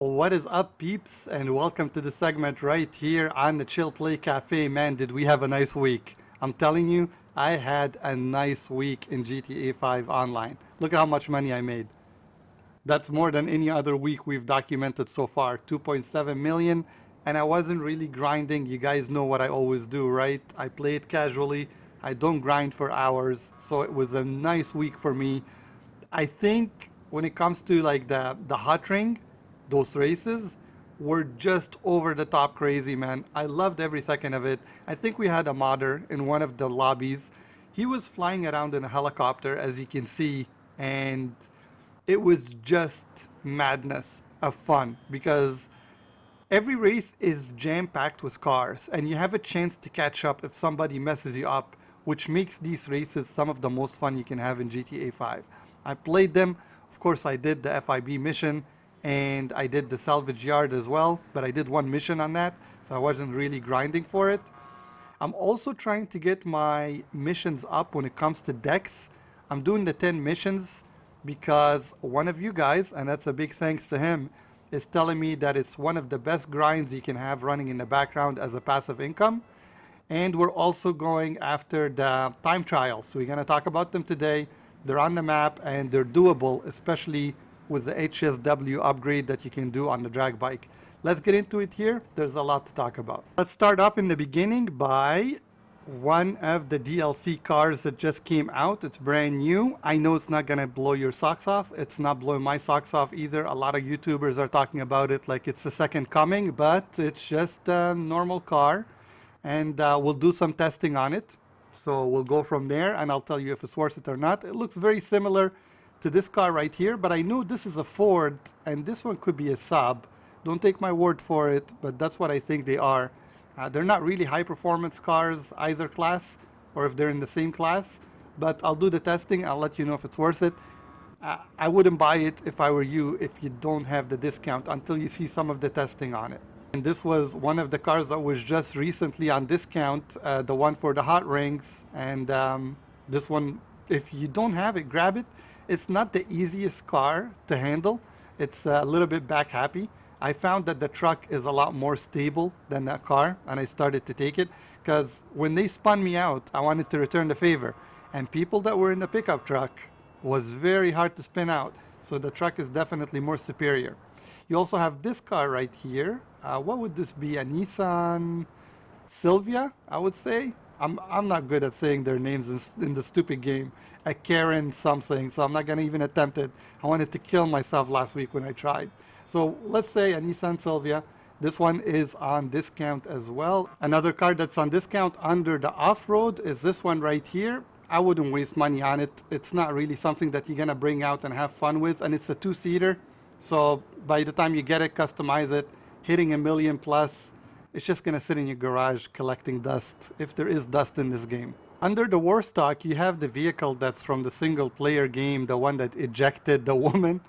What is up, peeps, and welcome to the segment right here on the Chill Play Cafe. Man, did we have a nice week. I'm telling you, I had a nice week in GTA 5 online. Look at how much money I made. That's more than any other week we've documented so far, 2.7 million. And I wasn't really grinding. You guys know what I always do, right? I play it casually. I don't grind for hours. So it was a nice week for me. I think when it comes to like the hot ring, those races were just over the top crazy, man. I loved every second of it. I think we had a modder in one of the lobbies. He was flying around in a helicopter, as you can see, and it was just madness of fun because every race is jam-packed with cars and you have a chance to catch up if somebody messes you up, which makes these races some of the most fun you can have in GTA 5. I played them. Of course, I did the FIB mission and I did the salvage yard as well, but I did one mission on that, so I wasn't really grinding for it. I'm also trying to get my missions up when it comes to decks. I'm doing the 10 missions because one of you guys, and that's a big thanks to him, is telling me that it's one of the best grinds you can have running in the background as a passive income. And we're also going after the time trials. So we're going to talk about them today. They're on the map and they're doable, especially with the HSW upgrade that you can do on the drag bike. Let's get into it here. There's a lot to talk about. Let's start off in the beginning by one of the DLC cars that just came out. It's brand new. I know it's not gonna blow your socks off. It's not blowing my socks off either. A lot of YouTubers are talking about it like it's the second coming, but it's just a normal car. And we'll do some testing on it. So we'll go from there and I'll tell you if it's worth it or not. It looks very similar to this car right here, but I know this is a Ford and this one could be a Saab. Don't take my word for it, but that's what I think they are. They're not really high performance cars either class, or if they're in the same class, but I'll do the testing. I'll let you know if it's worth it. I wouldn't buy it if I were you if you don't have the discount until you see some of the testing on it. And this was one of the cars that was just recently on discount, the one for the hot rings. And this one, if you don't have it, grab it. It's not the easiest car to handle. It's a little bit back happy. I found that the truck is a lot more stable than that car, and I started to take it because when they spun me out, I wanted to return the favor. And people that were in the pickup truck was very hard to spin out. So the truck is definitely more superior. You also have this car right here. What would this be? A Nissan Sylvia, I would say. I'm not good at saying their names in the stupid game. A Karen something, so I'm not gonna even attempt it. I wanted to kill myself last week when I tried. So let's say a Nissan Sylvia. This one is on discount as well. Another car that's on discount under the off-road is this one right here. I wouldn't waste money on it. It's not really something that you're gonna bring out and have fun with, and it's a two-seater. So by the time you get it, customize it, hitting 1 million plus, it's just gonna sit in your garage collecting dust, if there is dust in this game. Under the war stock, you have the vehicle that's from the single player game, the one that ejected the woman.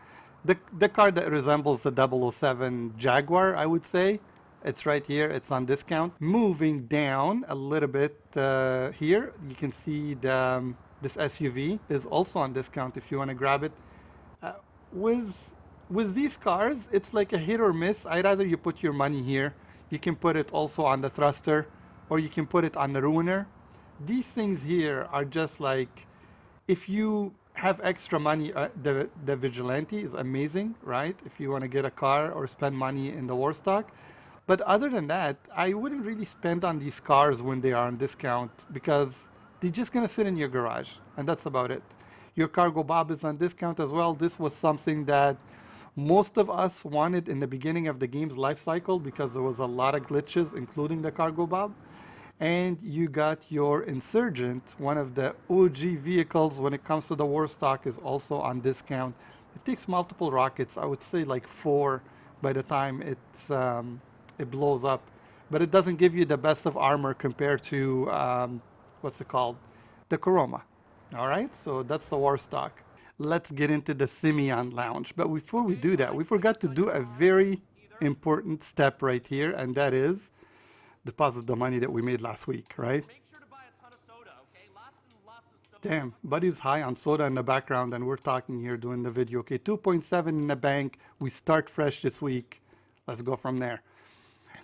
The car that resembles the 007 Jaguar, I would say. It's right here, it's on discount. Moving down a little bit here, you can see this SUV is also on discount if you wanna grab it. Uh, with with these cars, it's like a hit or miss. I'd rather you put your money here. You can put it also on the thruster, or you can put it on the ruiner. These things here are just like, if you have extra money, the vigilante is amazing, right? If you want to get a car or spend money in the war stock. But other than that, I wouldn't really spend on these cars when they are on discount because they're just gonna sit in your garage, and that's about it. Your cargo bob is on discount as well. This was something that most of us wanted in the beginning of the game's life cycle because there was a lot of glitches, including the cargo bob. And you got your Insurgent, one of the OG vehicles when it comes to the war stock, is also on discount. It takes multiple rockets, I would say like 4 by the time it blows up. But it doesn't give you the best of armor compared to, what's it called? The Kuroma. All right, so that's the war stock. Let's get into the Simeon Lounge. But before we do that, we forgot to do a very important step right here, and that is deposit the money that we made last week, right? Damn, buddy's high on soda in the background and we're talking here doing the video. Okay, 2.7 in the bank. We start fresh this week. Let's go from there.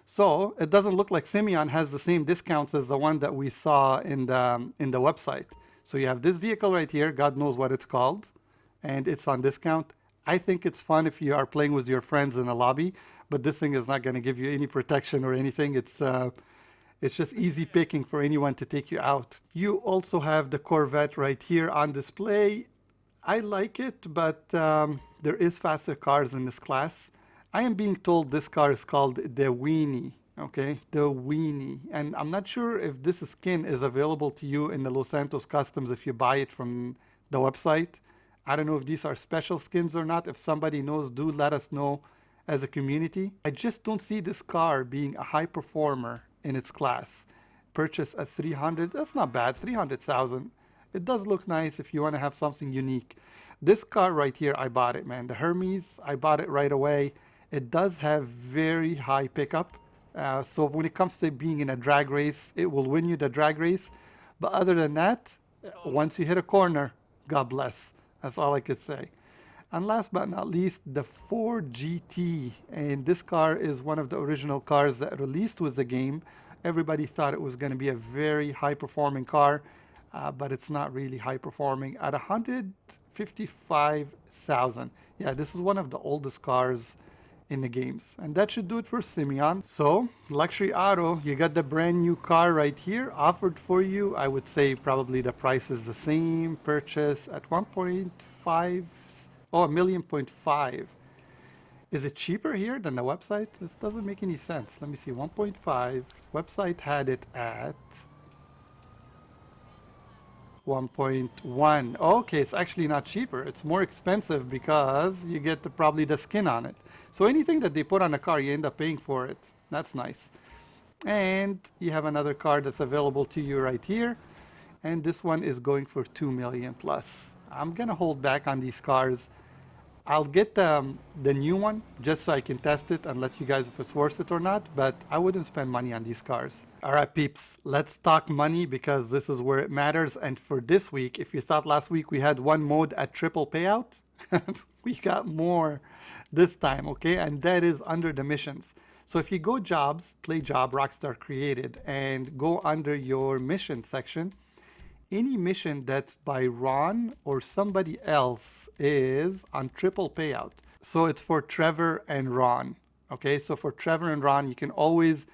So it doesn't look like Simeon has the same discounts as the one that we saw in the website. So you have this vehicle right here, God knows what it's called, and it's on discount. I think it's fun if you are playing with your friends in a lobby, but this thing is not going to give you any protection or anything. It's just easy picking for anyone to take you out. You also have the Corvette right here on display. I like it, but there is faster cars in this class. I am being told this car is called the Weenie, okay? The Weenie. And I'm not sure if this skin is available to you in the Los Santos Customs if you buy it from the website. I don't know if these are special skins or not. If somebody knows, do let us know as a community. I just don't see this car being a high performer in its class. Purchase at 300, that's not bad, 300,000. It does look nice if you want to have something unique. This car right here, I bought it, man. The Hermes, I bought it right away. It does have very high pickup. So when it comes to being in a drag race, it will win you the drag race. But other than that, once you hit a corner, God bless. That's all I could say. And last but not least, the Ford GT. And this car is one of the original cars that released with the game. Everybody thought it was going to be a very high performing car, but it's not really high performing at 155,000. Yeah, this is one of the oldest cars in the games. And that should do it for Simeon. So, Luxury Auto, you got the brand new car right here offered for you. I would say probably the price is the same. Purchase at 1.5, oh, a million point five. Is it cheaper here than the website? This doesn't make any sense. Let me see, 1.5. Website had it at 1.1. Okay, it's actually not cheaper. It's more expensive because you get probably the skin on it. So anything that they put on a car, you end up paying for it. That's nice. And you have another car that's available to you right here. And this one is going for 2 million plus. I'm gonna hold back on these cars. I'll get the new one just so I can test it and let you guys if it's worth it or not, but I wouldn't spend money on these cars. All right, peeps, let's talk money because this is where it matters. And for this week, if you thought last week we had one mode at triple payout, we got more this time, okay? And that is under the missions. So if you go jobs, play job, Rockstar created, and go under your mission section, any mission that's by Ron or somebody else is on triple payout. So it's for Trevor and Ron. Okay, so for Trevor and Ron, you can always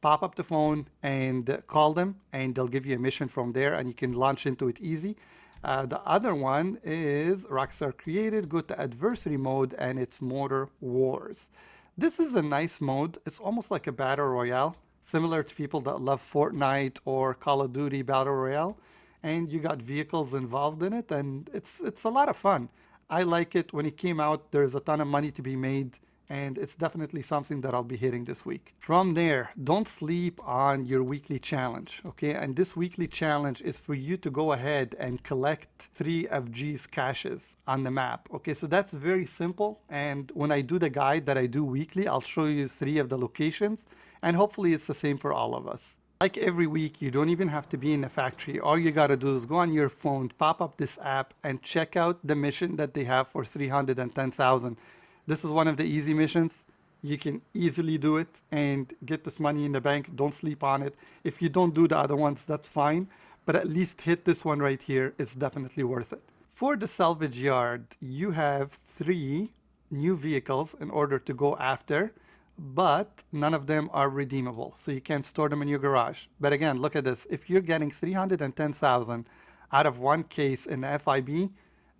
pop up the phone and call them and they'll give you a mission from there and you can launch into it easy. The other one is Rockstar created, go to adversary mode and it's Motor Wars. This is a nice mode. It's almost like a battle royale, similar to people that love Fortnite or Call of Duty battle royale. And you got vehicles involved in it and it's a lot of fun. I like it. When it came out, there's a ton of money to be made and it's definitely something that I'll be hitting this week. From there, don't sleep on your weekly challenge, okay? And this weekly challenge is for you to go ahead and collect 3 of G's caches on the map, okay? So that's very simple, and when I do the guide that I do weekly, I'll show you 3 of the locations, and hopefully it's the same for all of us. Like every week, you don't even have to be in the factory. All you gotta do is go on your phone, pop up this app, and check out the mission that they have for 310,000. This is one of the easy missions. You can easily do it and get this money in the bank. Don't sleep on it. If you don't do the other ones, that's fine. But at least hit this one right here. It's definitely worth it. For the salvage yard, you have 3 new vehicles in order to go after, but none of them are redeemable. So you can't store them in your garage. But again, look at this. If you're getting 310,000 out of one case in the FIB,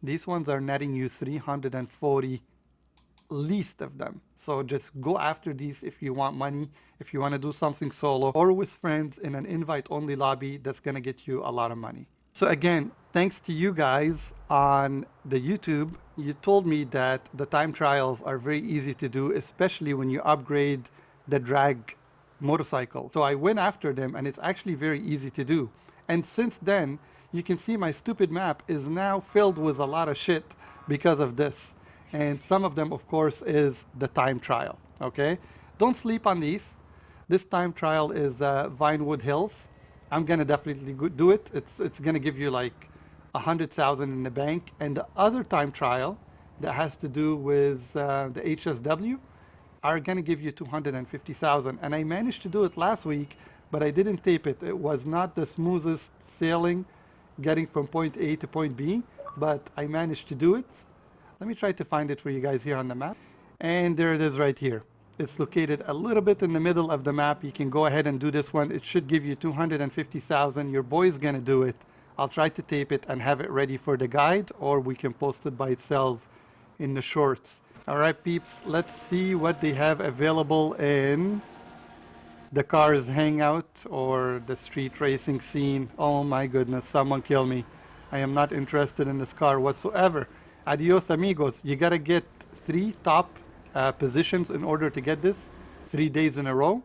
these ones are netting you 340 least of them. So just go after these if you want money, if you want to do something solo or with friends in an invite only lobby, that's going to get you a lot of money. So again, thanks to you guys on the YouTube, you told me that the time trials are very easy to do, especially when you upgrade the drag motorcycle. So I went after them and it's actually very easy to do. And since then, you can see my stupid map is now filled with a lot of shit because of this. And some of them, of course, is the time trial, okay? Don't sleep on these. This time trial is Vinewood Hills. I'm gonna definitely do it. It's gonna give you like 100,000 in the bank, and the other time trial that has to do with the HSW are gonna give you 250,000. And I managed to do it last week, but I didn't tape it. It was not the smoothest sailing getting from point A to point B, but I managed to do it. Let me try to find it for you guys here on the map. And there it is right here. It's located a little bit in the middle of the map. You can go ahead and do this one. It should give you 250,000. Your boy's gonna do it. I'll try to tape it and have it ready for the guide, or we can post it by itself in the shorts. All right, peeps, let's see what they have available in the Cars Hangout or the street racing scene. Oh my goodness, someone kill me. I am not interested in this car whatsoever. Adios, amigos. You gotta get 3 top positions in order to get this 3 days in a row.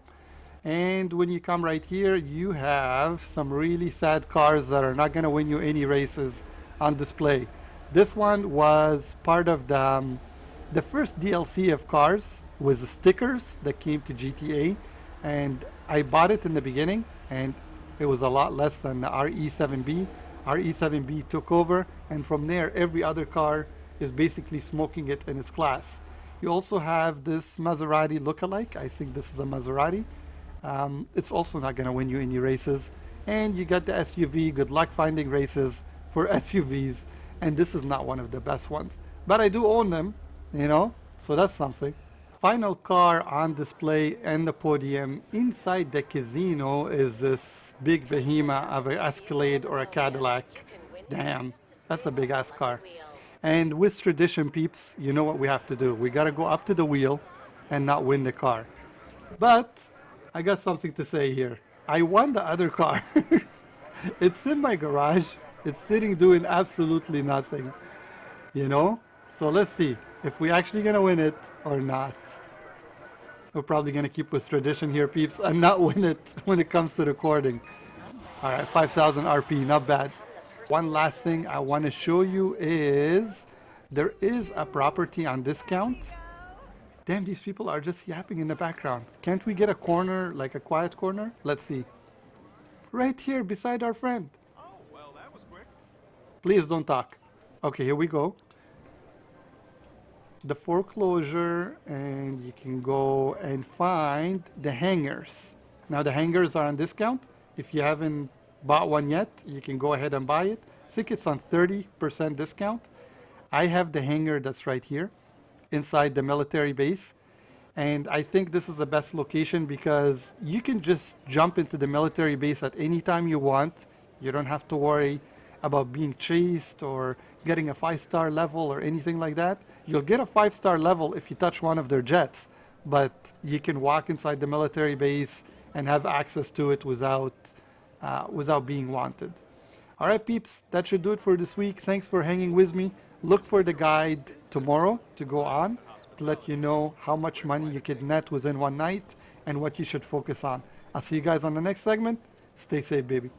And when you come right here, you have some really sad cars that are not going to win you any races on display. This one was part of the first DLC of cars with the stickers that came to GTA. And I bought it in the beginning, and it was a lot less than the RE7B. RE7B took over, and from there, every other car is basically smoking it in its class. You also have this Maserati lookalike. I think this is a Maserati. It's also not going to win you any races. And you got the SUV. Good luck finding races for SUVs. And this is not one of the best ones. But I do own them, you know, so that's something. Final car on display and the podium inside the casino is this big behemoth of an Escalade or a Cadillac. Damn, that's a big ass car. And with tradition, peeps, you know what we have to do. We got to go up to the wheel and not win the car. But I got something to say here. I won the other car. It's in my garage. It's sitting doing absolutely nothing, you know? So let's see if we actually gonna win it or not. We're probably gonna keep with tradition here, peeps, and not win it when it comes to recording. All right, 5,000 RP, not bad. One last thing I want to show you is there is a property on discount. Damn, these people are just yapping in the background. Can't we get a corner, like a quiet corner? Let's see. Right here beside our friend. Oh, well, that was quick. Please don't talk. Okay, here we go. The foreclosure, and you can go and find the hangers. Now the hangers are on discount. If you haven't bought one yet, you can go ahead and buy it. I think it's on 30% discount. I have the hanger that's right here inside the military base, and I think this is the best location because you can just jump into the military base at any time you want. You don't have to worry about being chased or getting a 5-star level or anything like that. You'll get a 5-star level if you touch one of their jets, but you can walk inside the military base and have access to it without being wanted. All right, peeps, that should do it for this week. Thanks for hanging with me. Look for the guide tomorrow to go on to let you know how much money you could net within one night and what you should focus on. I'll see you guys on the next segment. Stay safe, baby.